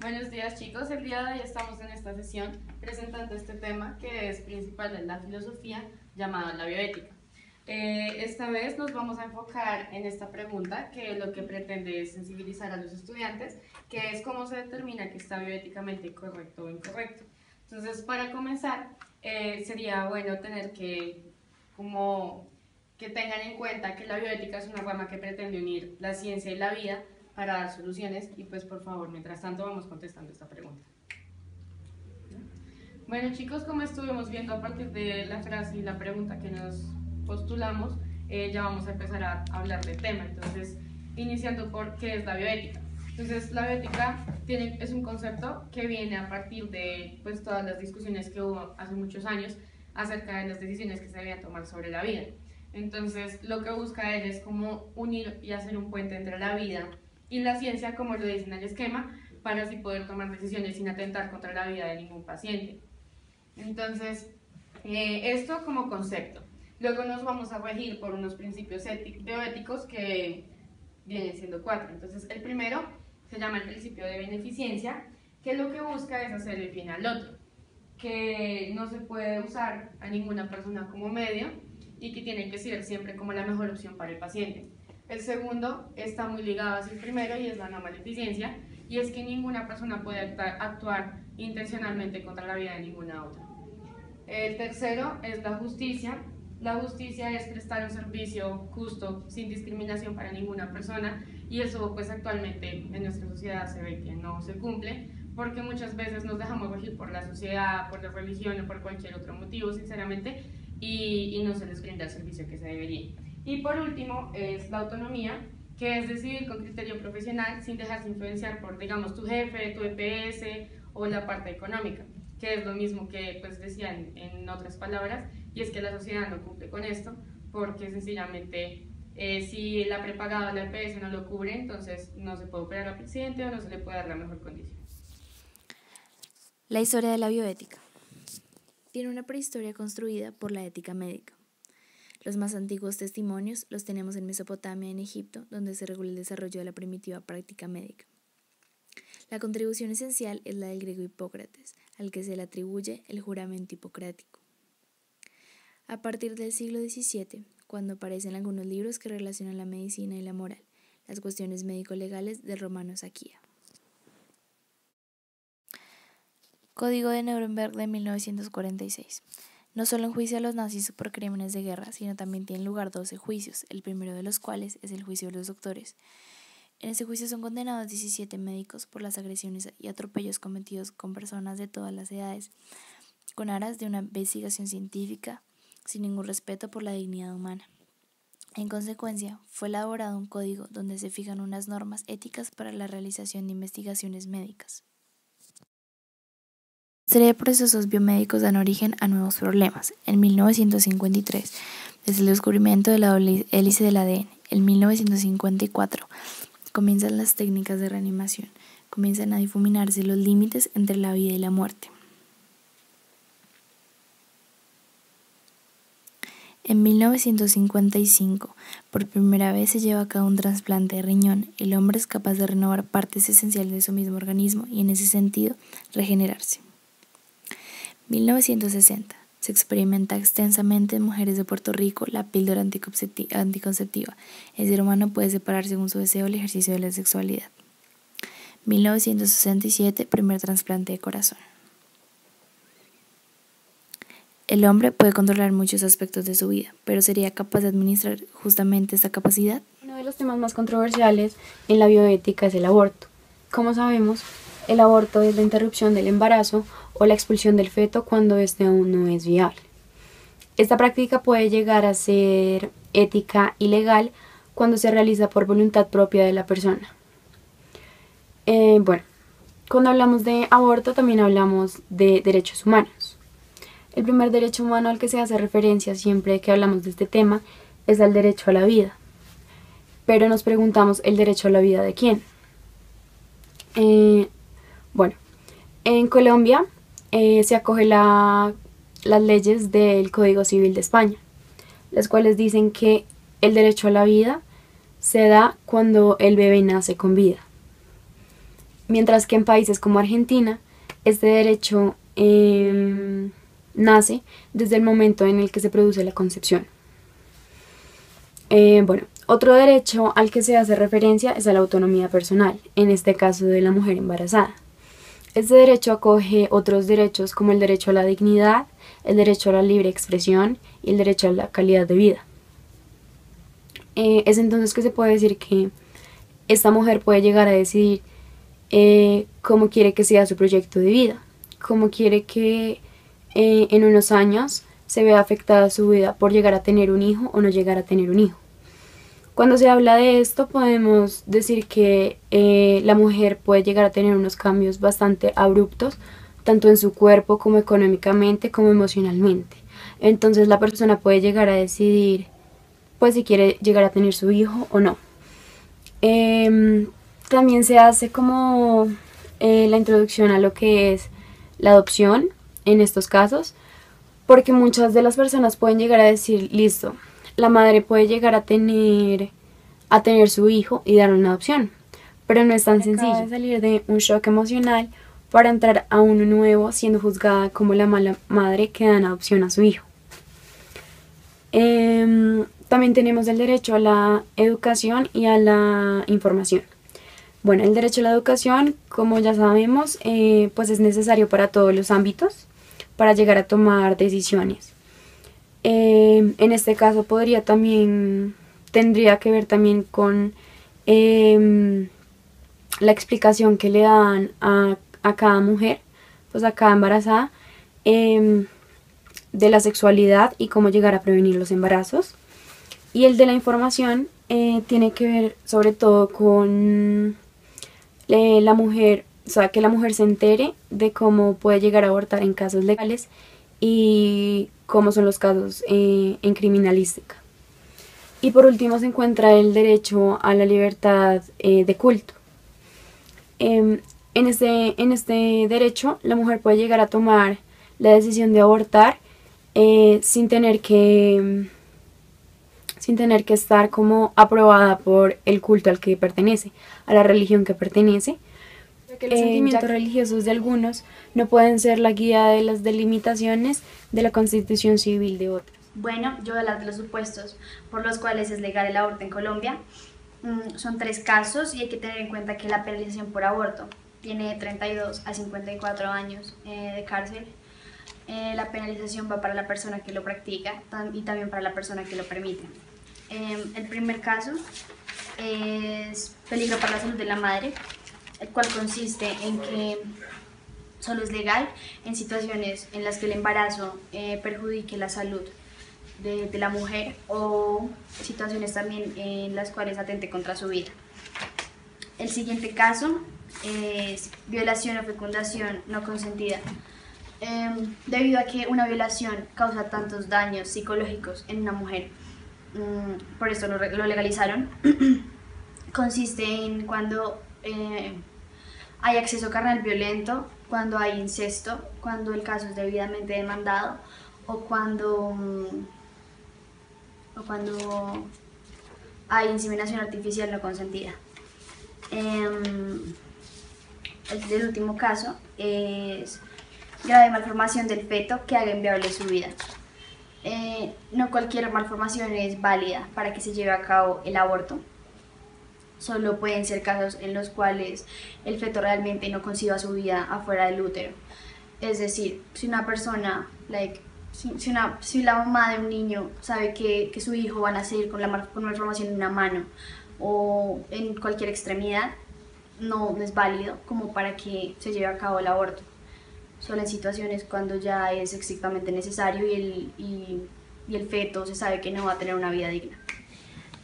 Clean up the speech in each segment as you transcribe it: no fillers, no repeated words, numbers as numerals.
Buenos días chicos, el día de hoy estamos en esta sesión presentando este tema que es principal de la filosofía llamado la bioética. Esta vez nos vamos a enfocar en esta pregunta que lo que pretende es sensibilizar a los estudiantes, que es cómo se determina que está bioéticamente correcto o incorrecto. Entonces, para comenzar, sería bueno tener que tengan en cuenta que la bioética es una rama que pretende unir la ciencia y la vida para dar soluciones y pues por favor, mientras tanto vamos contestando esta pregunta. Bueno chicos, como estuvimos viendo a partir de la frase y la pregunta que nos postulamos, ya vamos a empezar a hablar del tema. Entonces, iniciando por qué es la bioética. Entonces, la bioética es un concepto que viene a partir de pues, todas las discusiones que hubo hace muchos años acerca de las decisiones que se debían tomar sobre la vida. Entonces, lo que busca él es como unir y hacer un puente entre la vida y la ciencia, como lo dice en el esquema, para así poder tomar decisiones sin atentar contra la vida de ningún paciente. Entonces, esto como concepto. Luego nos vamos a regir por unos principios bioéticos que vienen siendo 4. Entonces, el primero se llama el principio de beneficencia, que lo que busca es hacer el bien al otro, que no se puede usar a ninguna persona como medio y que tiene que ser siempre como la mejor opción para el paciente. El segundo está muy ligado hacia el primero y es la no maleficencia, y es que ninguna persona puede actuar intencionalmente contra la vida de ninguna otra. El tercero es la justicia. La justicia es prestar un servicio justo, sin discriminación para ninguna persona, y eso pues actualmente en nuestra sociedad se ve que no se cumple, porque muchas veces nos dejamos regir por la sociedad, por la religión o por cualquier otro motivo, sinceramente, y no se les brinda el servicio que se debería. Y por último es la autonomía, que es decidir con criterio profesional sin dejarse influenciar por, digamos, tu jefe, tu EPS o la parte económica, que es lo mismo que pues decían en otras palabras, y es que la sociedad no cumple con esto, porque sencillamente si la prepagada o la EPS no lo cubre, entonces no se puede operar al paciente o no se le puede dar la mejor condición. La historia de la bioética. Tiene una prehistoria construida por la ética médica. Los más antiguos testimonios los tenemos en Mesopotamia y en Egipto, donde se regula el desarrollo de la primitiva práctica médica. La contribución esencial es la del griego Hipócrates, al que se le atribuye el juramento hipocrático. A partir del siglo XVII, cuando aparecen algunos libros que relacionan la medicina y la moral, las cuestiones médico-legales del romano Saquía. Código de Nuremberg de 1946. No solo enjuicia a los nazis por crímenes de guerra, sino también tienen lugar 12 juicios, el primero de los cuales es el juicio de los doctores. En este juicio son condenados 17 médicos por las agresiones y atropellos cometidos con personas de todas las edades, con aras de una investigación científica, sin ningún respeto por la dignidad humana. En consecuencia, fue elaborado un código donde se fijan unas normas éticas para la realización de investigaciones médicas. Una serie de procesos biomédicos dan origen a nuevos problemas. En 1953, desde el descubrimiento de la doble hélice del ADN, en 1954, comienzan las técnicas de reanimación, comienzan a difuminarse los límites entre la vida y la muerte. En 1955, por primera vez se lleva a cabo un trasplante de riñón. El hombre es capaz de renovar partes esenciales de su mismo organismo y, en ese sentido, regenerarse. 1960. Se experimenta extensamente en mujeres de Puerto Rico la píldora anticonceptiva. El ser humano puede separar según su deseo el ejercicio de la sexualidad. 1967. Primer trasplante de corazón. El hombre puede controlar muchos aspectos de su vida, pero ¿sería capaz de administrar justamente esta capacidad? Uno de los temas más controversiales en la bioética es el aborto. Como sabemos, el aborto es la interrupción del embarazo o la expulsión del feto cuando éste aún no es viable. Esta práctica puede llegar a ser ética y legal cuando se realiza por voluntad propia de la persona. Cuando hablamos de aborto también hablamos de derechos humanos. El primer derecho humano al que se hace referencia siempre que hablamos de este tema es el derecho a la vida. Pero nos preguntamos, ¿el derecho a la vida de quién? En Colombia se acoge las leyes del Código Civil de España, las cuales dicen que el derecho a la vida se da cuando el bebé nace con vida. mientras que en países como Argentina, este derecho nace desde el momento en el que se produce la concepción. Bueno, otro derecho al que se hace referencia es a la autonomía personal, en este caso de la mujer embarazada. Este derecho acoge otros derechos como el derecho a la dignidad, el derecho a la libre expresión y el derecho a la calidad de vida. Es entonces que se puede decir que esta mujer puede llegar a decidir cómo quiere que sea su proyecto de vida, cómo quiere que en unos años se vea afectada su vida por llegar a tener un hijo o no llegar a tener un hijo. Cuando se habla de esto podemos decir que la mujer puede llegar a tener unos cambios bastante abruptos, tanto en su cuerpo como económicamente como emocionalmente. Entonces la persona puede llegar a decidir pues si quiere llegar a tener su hijo o no. También se hace como la introducción a lo que es la adopción en estos casos, porque muchas de las personas pueden llegar a decir, listo, la madre puede llegar a tener su hijo y darle una adopción, pero no es tan sencillo. Acaba de salir de un shock emocional para entrar a uno nuevo siendo juzgada como la mala madre que da en adopción a su hijo. También tenemos el derecho a la educación y a la información. Bueno, el derecho a la educación, como ya sabemos, pues es necesario para todos los ámbitos para llegar a tomar decisiones. En este caso tendría que ver también con la explicación que le dan a cada mujer, pues a cada embarazada, de la sexualidad y cómo llegar a prevenir los embarazos. Y el de la información tiene que ver sobre todo con la mujer, o sea, que la mujer se entere de cómo puede llegar a abortar en casos legales y cómo son los casos en criminalística. Y por último se encuentra el derecho a la libertad de culto. En este derecho la mujer puede llegar a tomar la decisión de abortar sin tener que estar como aprobada por el culto al que pertenece, a la religión que pertenece. Que los sentimientos religiosos de algunos no pueden ser la guía de las delimitaciones de la Constitución Civil de otros. Bueno, yo voy a hablar de los supuestos por los cuales es legal el aborto en Colombia. Son 3 casos y hay que tener en cuenta que la penalización por aborto tiene 32 a 54 años de cárcel. La penalización va para la persona que lo practica y también para la persona que lo permite. El primer caso es peligro para la salud de la madre, el cual consiste en que solo es legal en situaciones en las que el embarazo perjudique la salud de la mujer o situaciones también en las cuales atente contra su vida. El siguiente caso es violación o fecundación no consentida. Debido a que una violación causa tantos daños psicológicos en una mujer, por esto lo legalizaron. Consiste en cuando hay acceso carnal violento, cuando hay incesto, cuando el caso es debidamente demandado o cuando hay inseminación artificial no consentida. El último caso es grave malformación del feto que haga inviable su vida. No cualquier malformación es válida para que se lleve a cabo el aborto. Solo pueden ser casos en los cuales el feto realmente no conciba su vida afuera del útero. Es decir, si una persona, si la mamá de un niño sabe que su hijo va a nacer con una malformación en una mano o en cualquier extremidad, no es válido como para que se lleve a cabo el aborto. Solo en situaciones cuando ya es estrictamente necesario y el feto se sabe que no va a tener una vida digna.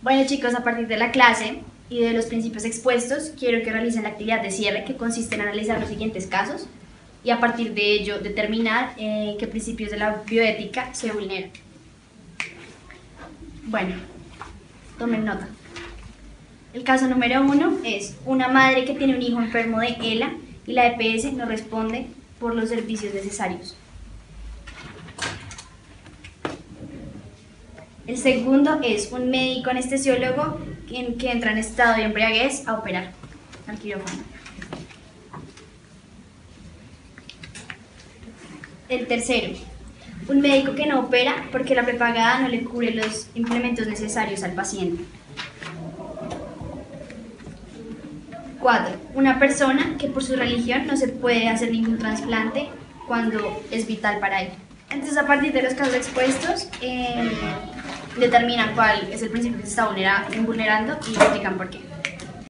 Bueno chicos, a partir de la clase y de los principios expuestos, quiero que realicen la actividad de cierre que consiste en analizar los siguientes casos y a partir de ello determinar qué principios de la bioética se vulneran. Bueno, tomen nota. El caso número 1 es una madre que tiene un hijo enfermo de ELA y la EPS no responde por los servicios necesarios. El segundo es un médico anestesiólogo que entra en estado de embriaguez a operar al quirófano. El tercero, un médico que no opera porque la prepagada no le cubre los implementos necesarios al paciente. 4. Una persona que por su religión no se puede hacer ningún trasplante cuando es vital para él. Entonces, a partir de los casos expuestos, determinan cuál es el principio que se está vulnerando y explican por qué.